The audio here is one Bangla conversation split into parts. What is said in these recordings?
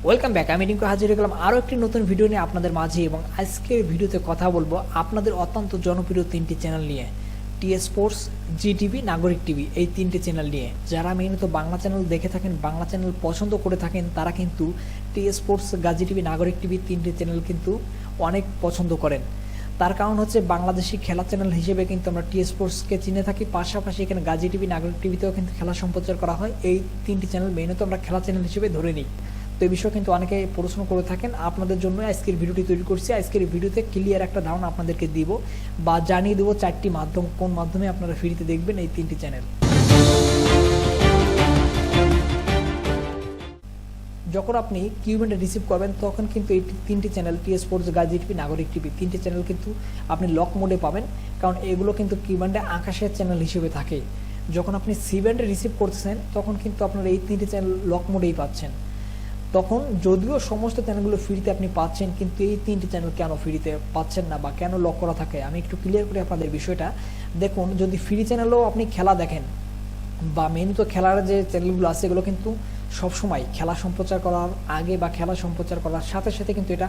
Welcome back. আমি রিঙ্কু হাজির হয়ে গেলাম আরও একটি নতুন ভিডিও নিয়ে আপনাদের মাঝে, এবং আজকের ভিডিওতে কথা বলবো আপনাদের অত্যন্ত জনপ্রিয় তিনটি চ্যানেল নিয়ে, টিএস স্পোর্টস, জি টিভি, নাগরিক টিভি, এই তিনটি চ্যানেল নিয়ে। যারা মেইনত বাংলা চ্যানেল দেখে থাকেন, বাংলা চ্যানেল পছন্দ করে থাকেন, তারা কিন্তু T S sports, Gazi TV, Nagorik TV তিনটি চ্যানেল কিন্তু অনেক পছন্দ করেন। তার কারণ হচ্ছে বাংলাদেশি খেলা চ্যানেল হিসেবে কিন্তু আমরা টিএস স্পোর্টসকে চিনে থাকি, পাশাপাশি এখানে গাজী টিভি, নাগরিক টিভিতেও কিন্তু খেলা সম্প্রচার করা হয়। এই তিনটি চ্যানেল মেইনত আমরা খেলা চ্যানেল হিসেবে ধরে নিই। তো এই বিষয়ে কিন্তু অনেকে প্রশ্ন করে থাকেন, আপনাদের জন্য আজকের ভিডিওটি তৈরি করছি। আজকের ভিডিওতে ক্লিয়ার একটা ধারণা আপনাদেরকে দিব বা জানিয়ে দেবো চারটি মাধ্যম, কোন মাধ্যমে আপনারা ফ্রিতে দেখবেন এই তিনটি চ্যানেল। যখন আপনি কিউবেন্টে রিসিভ করবেন তখন কিন্তু এই তিনটি channel, TS sports, Gazi TV, Nagorik TV, তিনটি চ্যানেল কিন্তু আপনি লক মোডে পাবেন, কারণ এগুলো কিন্তু কিউবেন্টে আকাশের চ্যানেল হিসেবে থাকে। যখন আপনি সি ব্যান্ডে রিসিভ করতেছেন তখন কিন্তু আপনারা এই তিনটি চ্যানেল লক মোডেই পাচ্ছেন। তখন যদিও সমস্ত চ্যানেলগুলো ফ্রিতে আপনি পাচ্ছেন, কিন্তু এই তিনটি চ্যানেল কেন ফ্রিতে পাচ্ছেন না বা কেন লক করা থাকে, আমি একটু ক্লিয়ার করি আপনাদের বিষয়টা। দেখুন, যদি ফ্রি চ্যানেলেও আপনি খেলা দেখেন বা মেইনত খেলার যে চ্যানেলগুলো আছে, এগুলো কিন্তু সবসময় খেলা সম্প্রচার করার আগে বা খেলা সম্প্রচার করার সাথে সাথে কিন্তু এটা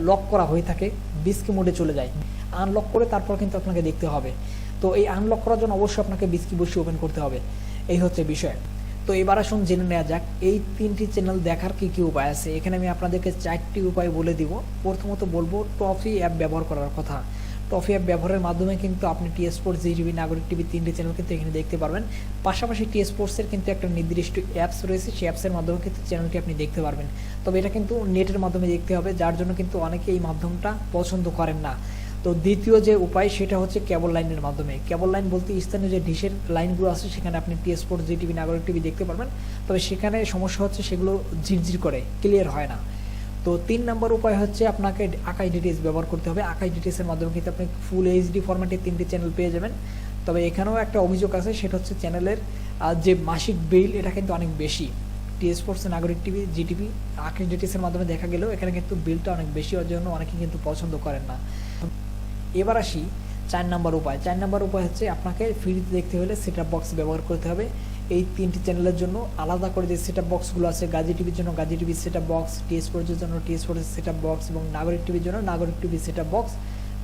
লক করা হয়ে থাকে, বিস্কি মোডে চলে যায়। আনলক করে তারপর কিন্তু আপনাকে দেখতে হবে। তো এই আনলক করার জন্য অবশ্যই আপনাকে বিস্কি বসে ওপেন করতে হবে, এই হচ্ছে বিষয়। তো এবার আসুন জেনে নেওয়া যাক এই তিনটি চ্যানেল দেখার কী কী উপায় আছে। এখানে আমি আপনাদেরকে চারটি উপায় বলে দিব। প্রথমত বলবো টফি অ্যাপ ব্যবহার করার কথা। টফি অ্যাপ ব্যবহারের মাধ্যমে কিন্তু আপনি টিএস স্পোর্টস, জি টিভি, নাগরিক টিভি তিনটি চ্যানেল কিন্তু এখানে দেখতে পারবেন। পাশাপাশি টিএস স্পোর্টসের কিন্তু একটা নির্দিষ্ট অ্যাপস রয়েছে, সেই অ্যাপসের মাধ্যমে কিন্তু চ্যানেলটি আপনি দেখতে পারবেন। তবে এটা কিন্তু নেটের মাধ্যমে দেখতে হবে, যার জন্য কিন্তু অনেকে এই মাধ্যমটা পছন্দ করেন না। তো দ্বিতীয় যে উপায় সেটা হচ্ছে কেবল লাইনের মাধ্যমে। কেবল লাইন বলতে স্থানীয় যে ডিশের লাইনগুলো আছে সেখানে আপনি টিএস স্পোর্টস, জি টিভি, নাগরিক টিভি দেখতে পারবেন। তবে সেখানে সমস্যা হচ্ছে সেগুলো ঝিরঝির করে, ক্লিয়ার হয় না। তো 3 নম্বর উপায় হচ্ছে আপনাকে আকাশ ডিটিএস ব্যবহার করতে হবে। আকাশ ডিটিএসের মাধ্যমে কিন্তু আপনি ফুল এইচডি ফরম্যাটে তিনটি চ্যানেল পেয়ে যাবেন। তবে এখানেও একটা অভিযোগ আছে, সেটা হচ্ছে চ্যানেলের যে মাসিক বিল এটা কিন্তু অনেক বেশি। টিএস স্পোর্টস, নাগরিক টিভি, জি টিভি, আকাশ ডিটিএসের মাধ্যমে দেখা গেলেও এখানে কিন্তু বিলটা অনেক বেশি হওয়ার জন্য অনেকে কিন্তু পছন্দ করেন না। এবার আসি 4 নম্বর উপায়। 4 নম্বর উপায় হচ্ছে আপনাকে ফ্রিতে দেখতে হলে সেটআপ বক্স ব্যবহার করতে হবে। এই তিনটি চ্যানেলের জন্য আলাদা করে যে সেটআপ বক্সগুলো আছে, গাজী টিভির জন্য গাজী টিভির সেটআপ বক্স, টিএস স্পোর্টসের জন্য টিএস স্পোর্টসের সেটআপ বক্স, এবং নাগরিক টিভির জন্য নাগরিক টিভির সেটআপ বক্স,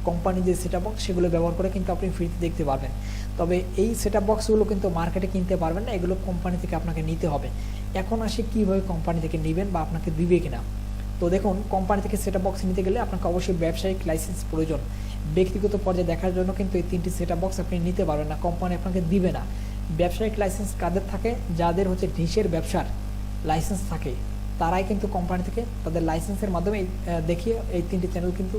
কোম্পানি যে সেটআপ বক্স সেগুলো ব্যবহার করে কিন্তু আপনি ফ্রিতে দেখতে পারবেন। তবে এই সেটআপ বক্সগুলো কিন্তু মার্কেটে কিনতে পারবেন না, এগুলো কোম্পানি থেকে আপনাকে নিতে হবে। এখন আসি কীভাবে কোম্পানি থেকে নেবেন বা আপনাকে দিবে কিনা। তো দেখুন, কোম্পানি থেকে সেটআপ বক্স নিতে গেলে আপনাকে অবশ্যই ব্যবসায়িক লাইসেন্স প্রয়োজন। ব্যক্তিগত পর্যায়ে দেখার জন্য কিন্তু এই তিনটি সেটআপ বক্স আপনি নিতে পারবেন না, কোম্পানি আপনাকে দিবে না। ব্যবসায়িক লাইসেন্স কাদের থাকে? যাদের হচ্ছে ডিশের ব্যবসার লাইসেন্স থাকে, তারাই কিন্তু কোম্পানি থেকে তাদের লাইসেন্সের মাধ্যমে দেখিয়ে এই তিনটি চ্যানেল কিন্তু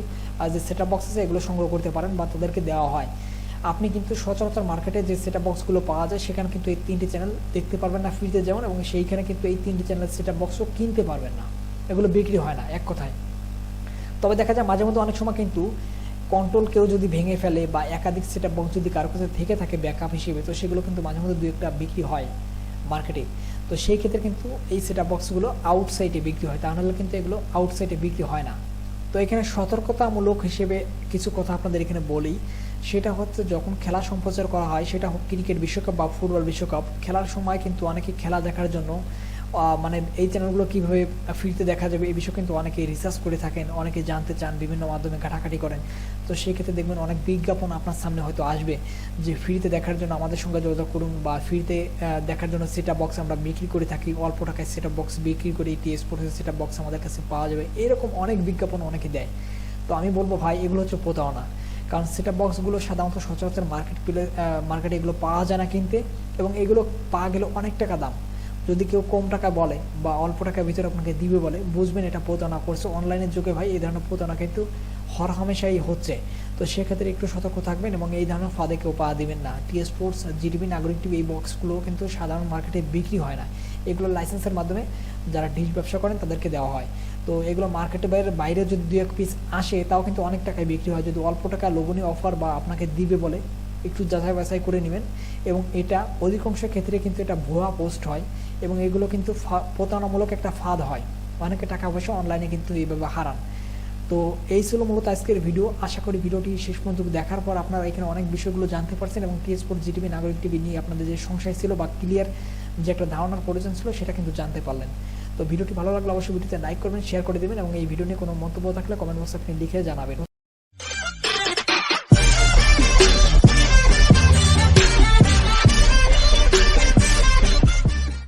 যে সেটআপ বক্স আছে এগুলো সংগ্রহ করতে পারেন বা তাদেরকে দেওয়া হয়। আপনি কিন্তু সচরাচর মার্কেটে যে সেটআপ বক্সগুলো পাওয়া যায় সেখানে কিন্তু এই তিনটি চ্যানেল দেখতে পারবেন না ফ্রিতে যেমন, এবং সেইখানে কিন্তু এই তিনটি চ্যানেলের সেটআপ বক্সও কিনতে পারবেন না, এগুলো বিক্রি হয় না এক কথায়। তবে দেখা যায় মাঝে মধ্যে অনেক সময় কিন্তু কন্ট্রোল কেউ যদি ভেঙে ফেলে বা একাধিক সেটআপ বক্স যদি কারো কাছে থেকে থাকে ব্যাকআপ হিসেবে, তো সেগুলো কিন্তু মাঝে মধ্যে 2-1টা বিক্রি হয় মার্কেটে। তো সেই ক্ষেত্রে কিন্তু এই সেটআপ বক্সগুলো আউটসাইডে বিক্রি হয়, তাহলে কিন্তু এগুলো আউটসাইডে বিক্রি হয় না। তো এখানে সতর্কতামূলক হিসেবে কিছু কথা আপনাদের এখানে বলি, সেটা হচ্ছে যখন খেলা সম্প্রচার করা হয়, সেটা হোক ক্রিকেট বিশ্বকাপ বা ফুটবল বিশ্বকাপ, খেলার সময় কিন্তু অনেকে খেলা দেখার জন্য মানে এই চ্যানেলগুলো কীভাবে ফ্রিতে দেখা যাবে এই বিষয়ে কিন্তু অনেকে রিসার্চ করে থাকেন, অনেকে জানতে চান, বিভিন্ন মাধ্যমে ঘাটাঘাটি করেন। তো সেই ক্ষেত্রে দেখবেন অনেক বিজ্ঞাপন আপনার সামনে হয়তো আসবে যে ফ্রিতে দেখার জন্য আমাদের সঙ্গে যোগাযোগ করুন, বা ফ্রিতে দেখার জন্য সেটআপ বক্স আমরা বিক্রি করে থাকি, অল্প টাকায় সেটআপ বক্স বিক্রি করি, টিএস স্পোর্টসের সেটআপ বক্স আমাদের কাছে পাওয়া যাবে, এরকম অনেক বিজ্ঞাপন অনেকে দেয়। তো আমি বলবো ভাই, এগুলো হচ্ছে প্রতারণা। কারণ সেটআপ বক্সগুলো সাধারণত সচরাচর মার্কেটে এগুলো পাওয়া যায় না কিনতে, এবং এগুলো পাওয়া গেলে অনেক টাকা দাম। যদি কেউ কম টাকা বলে বা অল্প টাকার ভিতরে আপনাকে দিবে বলে, বুঝবেন এটা প্রতারণা করছে। অনলাইনের যুগে ভাই এই ধরনের প্রতারণা কিন্তু হরহামেশাই হচ্ছে। তো সেক্ষেত্রে একটু সতর্ক থাকবেন এবং এই ধরনের ফাঁদে কেউ পা দিবেন না। টিএস স্পোর্টস, জি টিভি, নাগরিক টিভি এই বক্সগুলো কিন্তু সাধারণ মার্কেটে বিক্রি হয় না, এগুলো লাইসেন্সের মাধ্যমে যারা ডিশ ব্যবসা করেন তাদেরকে দেওয়া হয়। তো এগুলো মার্কেটের বাইরে যদি 2-1 পিস আসে তাও কিন্তু অনেক টাকায় বিক্রি হয়। যদি অল্প টাকা লোভনীয় অফার বা আপনাকে দিবে বলে একটু যাচাই বাছাই করে নেবেন। এবং এটা অধিকাংশ ক্ষেত্রে কিন্তু এটা ভুয়া পোস্ট হয়, এবং এগুলো কিন্তু প্রতারণামূলক একটা ফাঁদ হয়, অনেকে টাকা পয়সা অনলাইনে কিন্তু এইভাবে হারান। তো এই ছিল মূলত আজকের ভিডিও। আশা করি ভিডিওটি শেষ পর্যন্ত দেখার পর আপনারা এখানে অনেক বিষয়গুলো জানতে পারছেন, এবং টিএস স্পোর্টস, জি টিভি, নাগরিক টিভি নিয়ে আপনাদের যে সংশয় ছিল বা ক্লিয়ার যে একটা ধারণার প্রয়োজন ছিল সেটা কিন্তু জানতে পারলেন। তো ভিডিওটি ভালো লাগলে অবশ্যই ভিডিওতে লাইক করবেন, শেয়ার করে দেবেন এবং এই ভিডিও নিয়ে কোনো মন্তব্য থাকলে কমেন্ট বক্সে আপনি লিখে জানাবেন।